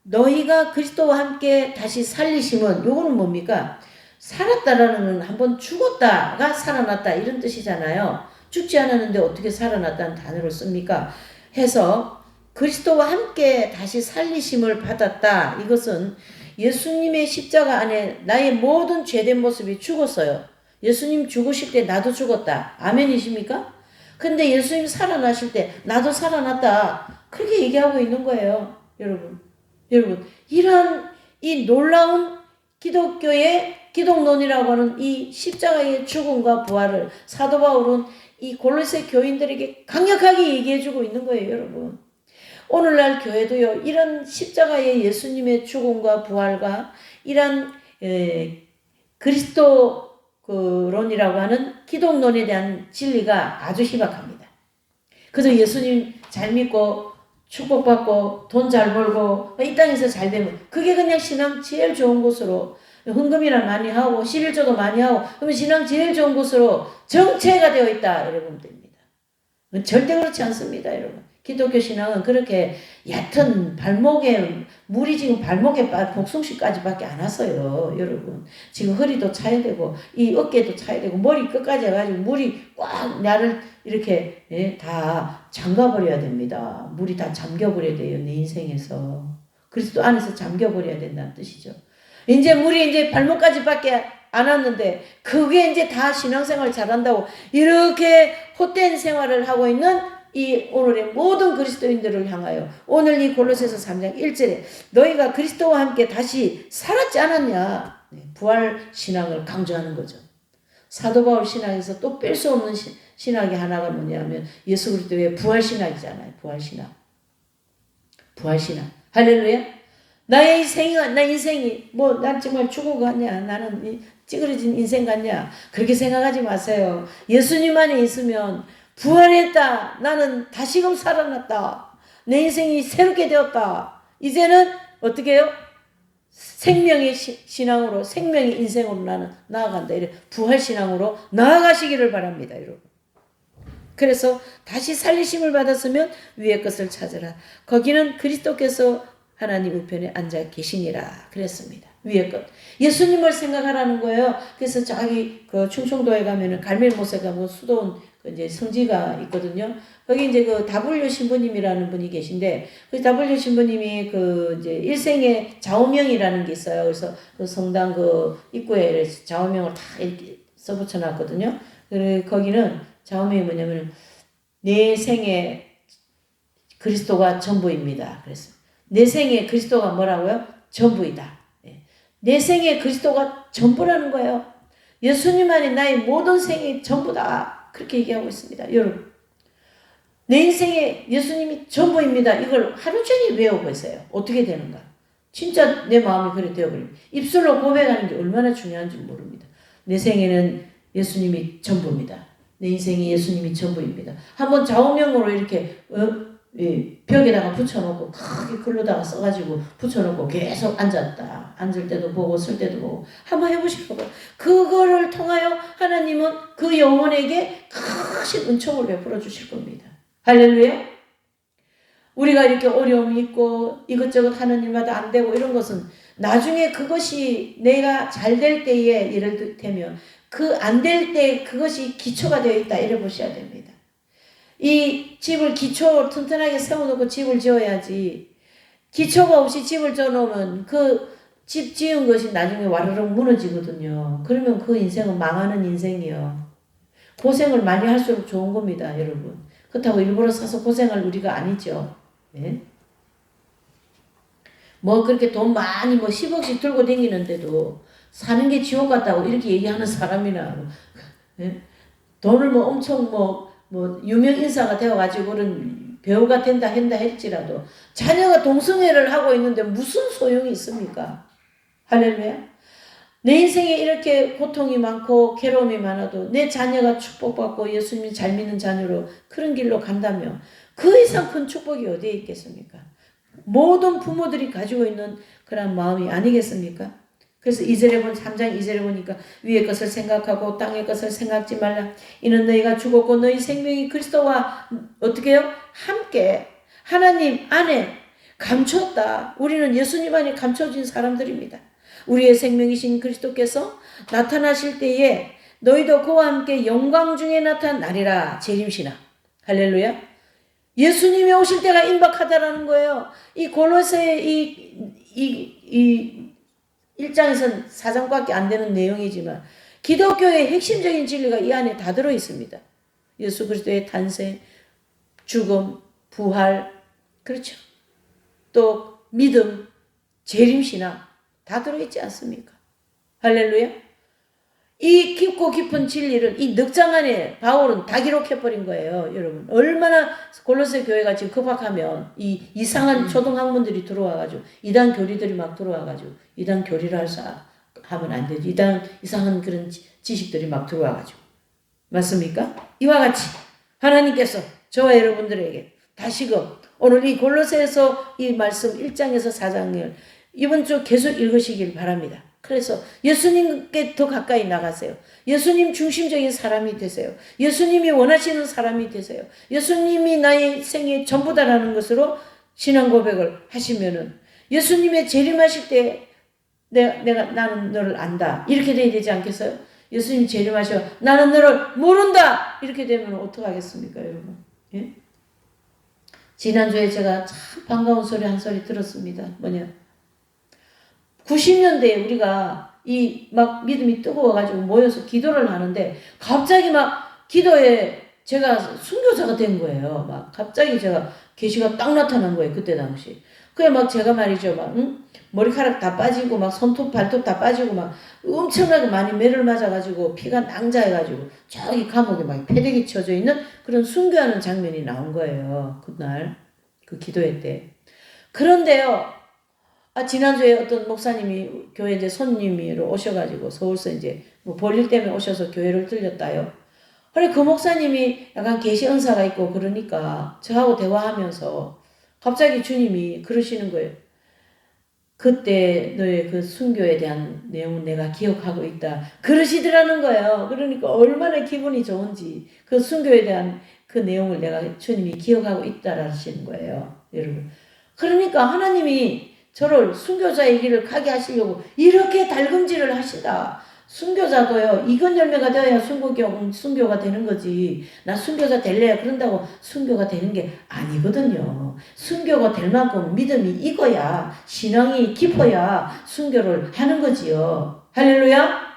너희가 그리스도와 함께 다시 살리심은 요거는 뭡니까? 살았다라는 건 한번 죽었다가 살아났다 이런 뜻이잖아요. 죽지 않았는데 어떻게 살아났다는 단어를 씁니까? 해서 그리스도와 함께 다시 살리심을 받았다. 이것은 예수님의 십자가 안에 나의 모든 죄된 모습이 죽었어요. 예수님 죽으실 때 나도 죽었다. 아멘이십니까? 근데 예수님 살아나실 때 나도 살아났다. 그렇게 얘기하고 있는 거예요. 여러분, 이러한 이 놀라운 기독교의 기독론이라고 하는 이 십자가의 죽음과 부활을 사도 바울은 이 골로새 교인들에게 강력하게 얘기해주고 있는 거예요, 여러분. 오늘날 교회도요, 이런 십자가의 예수님의 죽음과 부활과 이런 그리스도론이라고 하는 기독론에 대한 진리가 아주 희박합니다. 그저 예수님 잘 믿고 축복받고 돈 잘 벌고 이 땅에서 잘 되면 그게 그냥 신앙 제일 좋은 곳으로 헌금이나 많이 하고 11조도 많이 하고 그러면 신앙 제일 좋은 곳으로 정체가 되어 있다 이렇게 보면 됩니다. 절대 그렇지 않습니다, 여러분. 기독교 신앙은 그렇게 얕은 발목에 물이 지금 발목에 복숭씨까지밖에 안 왔어요, 여러분. 지금 허리도 차야 되고 이 어깨도 차야 되고 머리 끝까지 해가지고 물이 꽉 나를 이렇게 다 잠가버려야 됩니다. 물이 다 잠겨버려야 돼요, 내 인생에서. 그리스도 안에서 잠겨버려야 된다는 뜻이죠. 이제 물이 이제 발목까지밖에 안 왔는데 그게 이제 다 신앙생활 잘한다고 이렇게 헛된 생활을 하고 있는 이 오늘의 모든 그리스도인들을 향하여 오늘 이 골로새서 3장 1절에 너희가 그리스도와 함께 다시 살았지 않았냐, 부활 신앙을 강조하는 거죠. 사도 바울 신앙에서 또 뺄 수 없는 신학이 하나가 뭐냐면 예수 그리스도의 부활 신학이잖아요. 부활 신학. 부활 신학. 할렐루야. 나의 인생이 난 정말 죽은 거 같냐, 나는 찌그러진 인생 같냐, 그렇게 생각하지 마세요. 예수님 안에 있으면 부활했다, 나는 다시금 살아났다, 내 인생이 새롭게 되었다, 이제는 어떻게 해요? 생명의 신앙으로, 생명의 인생으로 나는 나아간다. 이래 부활 신앙으로 나아가시기를 바랍니다, 여러분. 그래서 다시 살리심을 받았으면 위의 것을 찾으라. 거기는 그리스도께서 하나님 우편에 앉아 계시니라 그랬습니다. 위의 것. 예수님을 생각하라는 거예요. 그래서 저기 그 충청도에 가면은 갈멜못에 가면 수도원 이제 성지가 있거든요. 거기 이제 그 W 신부님이라는 분이 계신데 그 W 신부님이 그 이제 일생의 좌우명이라는 게 있어요. 그래서 그 성당 그 입구에 좌우명을 다 이렇게 써붙여 놨거든요. 그리고 거기는 좌우명이 뭐냐면 내 생에 그리스도가 전부입니다. 그래서 내 생에 그리스도가 뭐라고요? 전부이다. 내 생에 그리스도가 전부라는 거예요. 예수님 안에 나의 모든 생이 전부다. 그렇게 얘기하고 있습니다. 여러분, 내 인생에 예수님이 전부입니다. 이걸 하루 종일 외워보세요. 어떻게 되는가? 진짜 내 마음이 그래 되어버립니다. 입술로 고백하는 게 얼마나 중요한지 모릅니다. 내 생에는 예수님이 전부입니다. 내 인생이 예수님이 전부입니다. 한번 좌우명으로 이렇게 벽에다가 붙여놓고 크게 글로다가 써가지고 붙여놓고 계속 앉았다. 앉을 때도 보고 쓸 때도 보고 한번 해보시라고요. 그거를 통하여 하나님은 그 영혼에게 크신 은총을 베풀어 주실 겁니다. 할렐루야. 우리가 이렇게 어려움이 있고 이것저것 하는 일마다 안 되고 이런 것은 나중에 그것이 내가 잘 될 때에 예를 들면 그 안 될 때 그것이 기초가 되어 있다 이래 보셔야 됩니다. 이 집을 기초 튼튼하게 세워놓고 집을 지어야지 기초가 없이 집을 지어놓으면 그 집 지은 것이 나중에 와르륵 무너지거든요. 그러면 그 인생은 망하는 인생이요. 고생을 많이 할수록 좋은 겁니다, 여러분. 그렇다고 일부러 사서 고생할 우리가 아니죠. 예? 뭐 그렇게 돈 많이 10억씩 들고 다니는데도 사는 게 지옥 같다고 이렇게 얘기하는 사람이나 예? 돈을 엄청 유명 인사가 되어가지고는 배우가 된다 한다 할지라도 자녀가 동성애를 하고 있는데 무슨 소용이 있습니까? 할렐루야. 내 인생에 이렇게 고통이 많고 괴로움이 많아도 내 자녀가 축복받고 예수님 잘 믿는 자녀로 그런 길로 간다면 그 이상 큰 축복이 어디에 있겠습니까? 모든 부모들이 가지고 있는 그런 마음이 아니겠습니까? 그래서 3장 2절에 보니까 위의 것을 생각하고 땅의 것을 생각지 말라. 이는 너희가 죽었고 너희 생명이 그리스도와 어떻게 해요? 함께 하나님 안에 감췄다. 우리는 예수님 안에 감춰진 사람들입니다. 우리의 생명이신 그리스도께서 나타나실 때에 너희도 그와 함께 영광 중에 나타나리라. 재림신앙. 할렐루야. 예수님이 오실 때가 임박하다라는 거예요. 이 골로새의 이 1장에서는 4장밖에 안 되는 내용이지만 기독교의 핵심적인 진리가 이 안에 다 들어 있습니다. 예수 그리스도의 탄생, 죽음, 부활, 그렇죠. 또 믿음, 재림신앙 다 들어있지 않습니까? 할렐루야. 이 깊고 깊은 진리를 이 넉장 안에 바울은 다 기록해버린 거예요. 여러분 얼마나 골로새 교회가 지금 급박하면 이 이상한 초등학문들이 들어와가지고 이단 교리들이 막 들어와가지고 이단 교리를 하면 안 되지. 이상한 그런 지식들이 막 들어와가지고 맞습니까? 이와 같이 하나님께서 저와 여러분들에게 다시금 오늘 이 골로새에서 이 말씀 1장에서 4장을 이번 주 계속 읽으시길 바랍니다. 그래서 예수님께 더 가까이 나가세요. 예수님 중심적인 사람이 되세요. 예수님이 원하시는 사람이 되세요. 예수님이 나의 생의 전부다라는 것으로 신앙 고백을 하시면은 예수님의 재림하실 때 나는 너를 안다 이렇게 돼야 되지 않겠어요? 예수님 재림하셔 나는 너를 모른다 이렇게 되면 어떡하겠습니까 여러분? 예? 지난주에 제가 참 반가운 소리 한 소리 들었습니다. 뭐냐? 90년대에 우리가 이 막 믿음이 뜨거워가지고 모여서 기도를 하는데 갑자기 막 기도에 제가 순교자가 된 거예요. 막 갑자기 제가 계시가 딱 나타난 거예요. 그때 당시. 그래 막 제가 말이죠. 막 머리카락 다 빠지고 막 손톱 발톱 다 빠지고 막 엄청나게 많이 매를 맞아가지고 피가 낭자해가지고 저기 감옥에 막 패대기 쳐져 있는 그런 순교하는 장면이 나온 거예요. 그날 그 기도회 때. 그런데요. 지난주에 어떤 목사님이 교회 이제 손님으로 오셔가지고 서울서 이제 뭐 볼일 때문에 오셔서 교회를 들렸다요. 그래 그 목사님이 약간 계시 은사가 있고 그러니까 저하고 대화하면서 갑자기 주님이 그러시는 거예요. 그때 너의 그 순교에 대한 내용은 내가 기억하고 있다. 그러시더라는 거예요. 그러니까 얼마나 기분이 좋은지 그 순교에 대한 그 내용을 내가 주님이 기억하고 있다라시는 거예요. 여러분. 그러니까 하나님이 저를 순교자의 길을 가게 하시려고 이렇게 달금질을 하시다. 순교자도요. 이건 열매가 되어야 순교가 되는 거지. 나 순교자 될래야 그런다고 순교가 되는 게 아니거든요. 순교가 될 만큼 믿음이 익어야 신앙이 깊어야 순교를 하는 거지요. 할렐루야.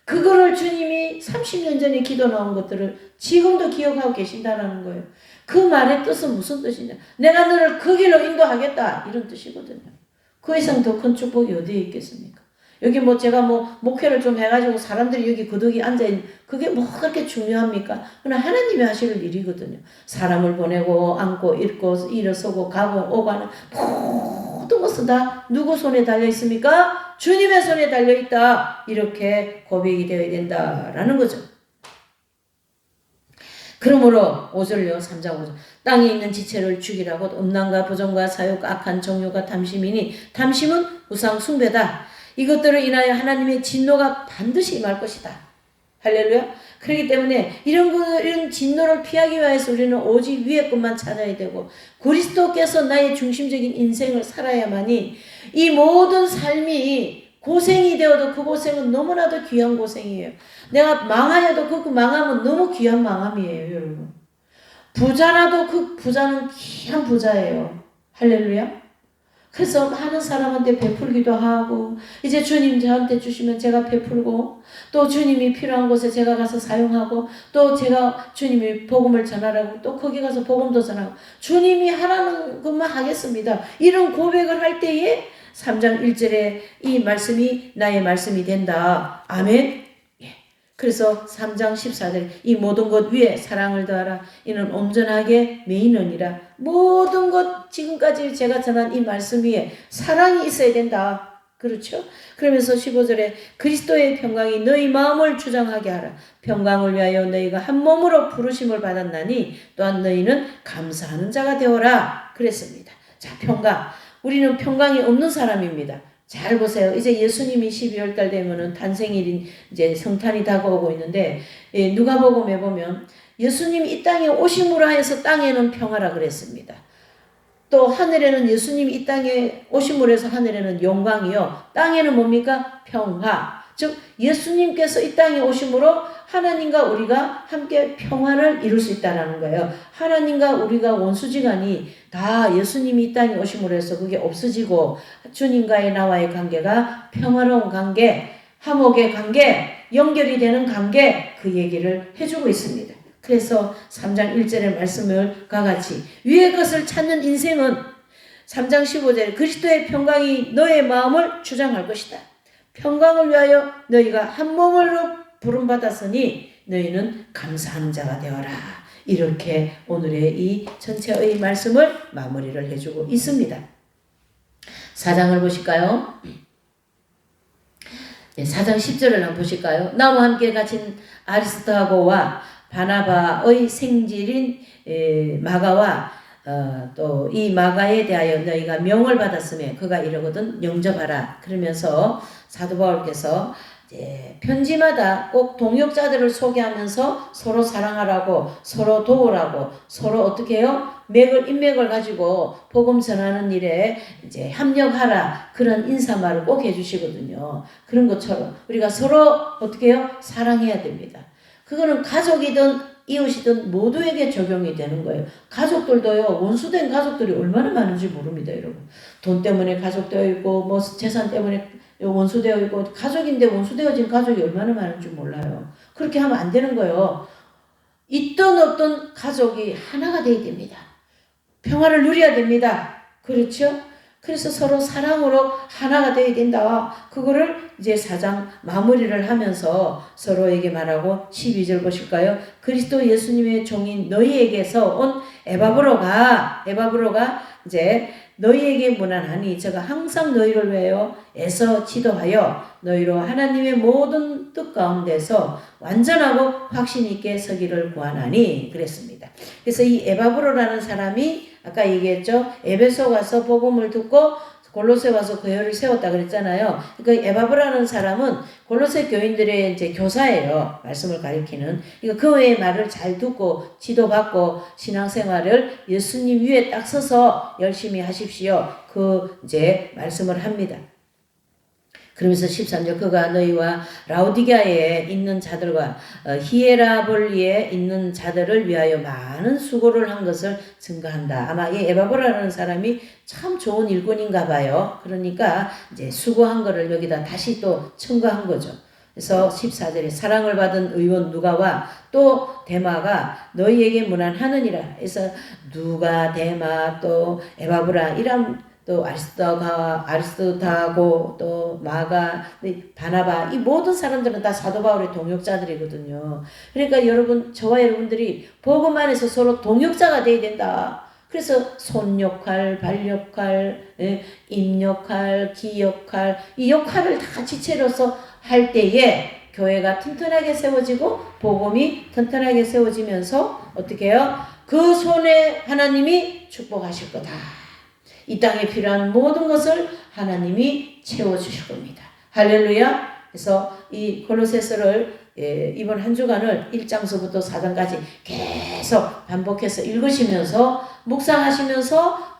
그거를 주님이 30년 전에 기도 나온 것들을 지금도 기억하고 계신다라는 거예요. 그 말의 뜻은 무슨 뜻이냐? 내가 너를 그 길로 인도하겠다 이런 뜻이거든요. 그 이상 더 큰 축복이 어디에 있겠습니까? 여기 뭐 제가 뭐 목회를 좀 해가지고 사람들이 여기 고독이 앉아있는 그게 뭐 그렇게 중요합니까? 그러나 하나님이 하실 일이거든요. 사람을 보내고 안고 읽고 일어서고 가고 오고 하는 모든 것은 다 누구 손에 달려있습니까? 주님의 손에 달려있다. 이렇게 고백이 되어야 된다라는 거죠. 그러므로 5절요 3장 5절 땅에 있는 지체를 죽이라고 음란과 부정과 사욕 악한 정욕과 탐심이니 탐심은 우상 숭배다. 이것들을 인하여 하나님의 진노가 반드시 임할 것이다. 할렐루야. 그렇기 때문에 이런 진노를 피하기 위해서 우리는 오직 위의 것만 찾아야 되고 그리스도께서 나의 중심적인 인생을 살아야만이 이 모든 삶이 고생이 되어도 그 고생은 너무나도 귀한 고생이에요. 내가 망하여도 그 망함은 너무 귀한 망함이에요, 여러분. 부자라도 그 부자는 귀한 부자예요. 할렐루야. 그래서 많은 사람한테 베풀기도 하고 이제 주님 저한테 주시면 제가 베풀고 또 주님이 필요한 곳에 제가 가서 사용하고 또 제가 주님이 복음을 전하라고 또 거기 가서 복음도 전하고 주님이 하라는 것만 하겠습니다. 이런 고백을 할 때에 3장 1절에 이 말씀이 나의 말씀이 된다. 아멘. 그래서 3장 14절 이 모든 것 위에 사랑을 더하라. 이는 온전하게 매이느니라. 모든 것 지금까지 제가 전한 이 말씀 위에 사랑이 있어야 된다. 그렇죠? 그러면서 15절에 그리스도의 평강이 너희 마음을 주장하게 하라. 평강을 위하여 너희가 한 몸으로 부르심을 받았나니 또한 너희는 감사하는 자가 되어라. 그랬습니다. 자, 평강. 우리는 평강이 없는 사람입니다. 잘 보세요. 이제 예수님이 12월 달 되면은 탄생일인 이제 성탄이 다가오고 있는데 누가복음에 보면 예수님이 이 땅에 오심으로 하여서 땅에는 평화라 그랬습니다. 또 하늘에는 예수님이 이 땅에 오심으로 해서 하늘에는 영광이요. 땅에는 뭡니까? 평화. 즉 예수님께서 이 땅에 오심으로 하나님과 우리가 함께 평화를 이룰 수 있다는 거예요. 하나님과 우리가 원수지간이 다 예수님이 이 땅에 오심으로 해서 그게 없어지고 주님과의 나와의 관계가 평화로운 관계, 화목의 관계, 연결이 되는 관계 그 얘기를 해주고 있습니다. 그래서 3장 1절의 말씀을 같이 위의 것을 찾는 인생은 3장 15절에 그리스도의 평강이 너의 마음을 주장할 것이다. 평강을 위하여 너희가 한 몸으로 부름받았으니 너희는 감사하는 자가 되어라. 이렇게 오늘의 이 전체의 말씀을 마무리를 해주고 있습니다. 4장을 보실까요? 네, 4장 10절을 한번 보실까요? 나와 함께 갇힌 아리스토하고와 바나바의 생질인 마가와 또 이 마가에 대하여 너희가 명을 받았으며 그가 이러거든 영접하라. 그러면서 사도 바울께서 편지마다 꼭 동역자들을 소개하면서 서로 사랑하라고, 서로 도우라고, 서로 어떻게 해요? 인맥을 가지고 복음 전하는 일에 이제 협력하라. 그런 인사말을 꼭 해주시거든요. 그런 것처럼 우리가 서로 어떻게 해요? 사랑해야 됩니다. 그거는 가족이든 이웃이든 모두에게 적용이 되는 거예요. 가족들도요, 원수된 가족들이 얼마나 많은지 모릅니다, 여러분. 돈 때문에 가족되어 있고, 뭐 재산 때문에 원수되어 있고, 가족인데 원수되어진 가족이 얼마나 많은지 몰라요. 그렇게 하면 안 되는 거예요. 있던 없던 가족이 하나가 되어야 됩니다. 평화를 누려야 됩니다. 그렇죠? 그래서 서로 사랑으로 하나가 되어야 된다. 그거를 이제 4장 마무리를 하면서 서로에게 말하고 12절 보실까요? 그리스도 예수님의 종인 너희에게서 온 에바브로가 이제 너희에게 문안하니 제가 항상 너희를 위하여 애써 지도하여 너희로 하나님의 모든 뜻 가운데서 완전하고 확신 있게 서기를 구하나니 그랬습니다. 그래서 이 에바브로라는 사람이 아까 얘기했죠. 에베소 가서 복음을 듣고 골로새 와서 교회를 세웠다 그랬잖아요. 그러니까 에바브라는 사람은 골로새 교인들의 이제 교사예요. 말씀을 가리키는. 그러니까 그의 말을 잘 듣고 지도받고 신앙생활을 예수님 위에 딱 서서 열심히 하십시오. 그 이제 말씀을 합니다. 그러면서 13절 그가 너희와 라오디게아에 있는 자들과 히에라볼리에 있는 자들을 위하여 많은 수고를 한 것을 증거한다. 아마 이 에바브라는 사람이 참 좋은 일꾼인가 봐요. 그러니까 이제 수고한 거를 여기다 다시 또 첨가한 거죠. 그래서 14절에 사랑을 받은 의원 누가와 또 데마가 너희에게 문안하느니라. 그래서 누가, 데마, 또 에바브라 이런 또 아리스토하고 또 마가, 바나바 이 모든 사람들은 다 사도 바울의 동역자들이거든요. 그러니까 여러분 저와 여러분들이 복음 안에서 서로 동역자가 돼야 된다. 그래서 손 역할, 발 역할, 입 역할, 귀 역할 이 역할을 다 지체로서 할 때에 교회가 튼튼하게 세워지고 복음이 튼튼하게 세워지면서 어떻게 해요? 그 손에 하나님이 축복하실 거다. 이 땅에 필요한 모든 것을 하나님이 채워주실 겁니다. 할렐루야. 그래서 이 골로새서를 이번 한 주간을 1장서부터 4장까지 계속 반복해서 읽으시면서 묵상하시면서